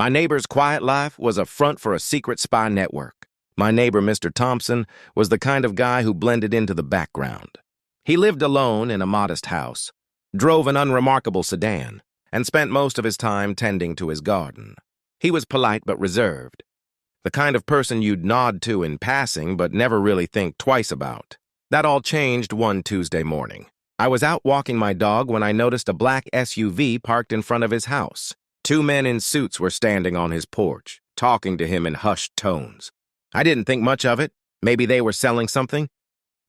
My neighbor's quiet life was a front for a secret spy network. My neighbor, Mr. Thompson, was the kind of guy who blended into the background. He lived alone in a modest house, drove an unremarkable sedan, and spent most of his time tending to his garden. He was polite but reserved, the kind of person you'd nod to in passing but never really think twice about. That all changed one Tuesday morning. I was out walking my dog when I noticed a black SUV parked in front of his house. Two men in suits were standing on his porch, talking to him in hushed tones. I didn't think much of it. Maybe they were selling something.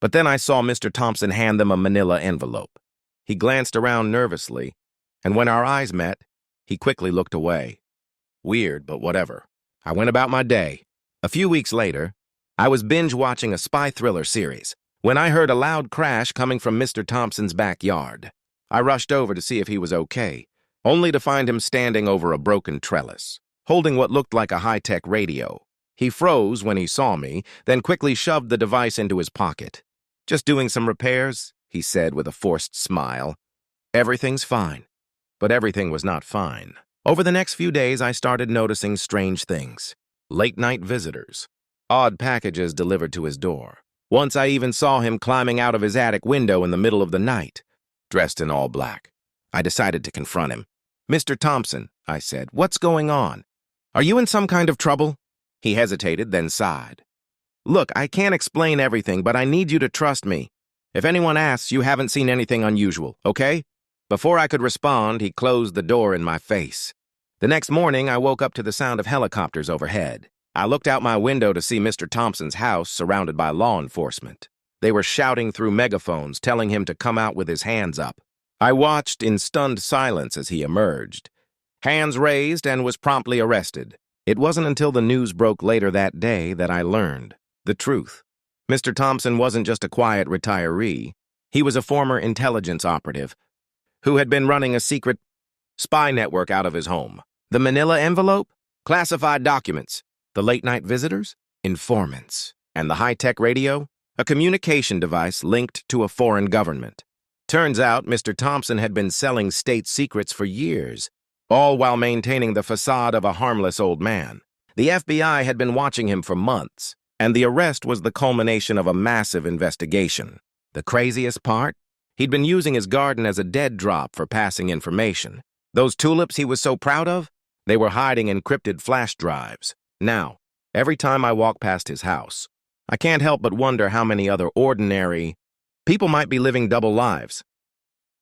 But then I saw Mr. Thompson hand them a manila envelope. He glanced around nervously, and when our eyes met, he quickly looked away. Weird, but whatever. I went about my day. A few weeks later, I was binge-watching a spy thriller series when I heard a loud crash coming from Mr. Thompson's backyard. I rushed over to see if he was okay, only to find him standing over a broken trellis, holding what looked like a high-tech radio. He froze when he saw me, then quickly shoved the device into his pocket. "Just doing some repairs," he said with a forced smile. "Everything's fine." But everything was not fine. Over the next few days, I started noticing strange things. Late-night visitors, odd packages delivered to his door. Once I even saw him climbing out of his attic window in the middle of the night, dressed in all black. I decided to confront him. "Mr. Thompson," I said, "what's going on? Are you in some kind of trouble?" He hesitated, then sighed. "Look, I can't explain everything, but I need you to trust me. If anyone asks, you haven't seen anything unusual, okay?" Before I could respond, he closed the door in my face. The next morning, I woke up to the sound of helicopters overhead. I looked out my window to see Mr. Thompson's house surrounded by law enforcement. They were shouting through megaphones, telling him to come out with his hands up. I watched in stunned silence as he emerged, hands raised, and was promptly arrested. It wasn't until the news broke later that day that I learned the truth. Mr. Thompson wasn't just a quiet retiree. He was a former intelligence operative who had been running a secret spy network out of his home. The manila envelope? Classified documents. The late-night visitors? Informants. And the high-tech radio? A communication device linked to a foreign government. Turns out Mr. Thompson had been selling state secrets for years, all while maintaining the facade of a harmless old man. The FBI had been watching him for months, and the arrest was the culmination of a massive investigation. The craziest part? He'd been using his garden as a dead drop for passing information. Those tulips he was so proud of? They were hiding encrypted flash drives. Now, every time I walk past his house, I can't help but wonder how many other ordinary people might be living double lives.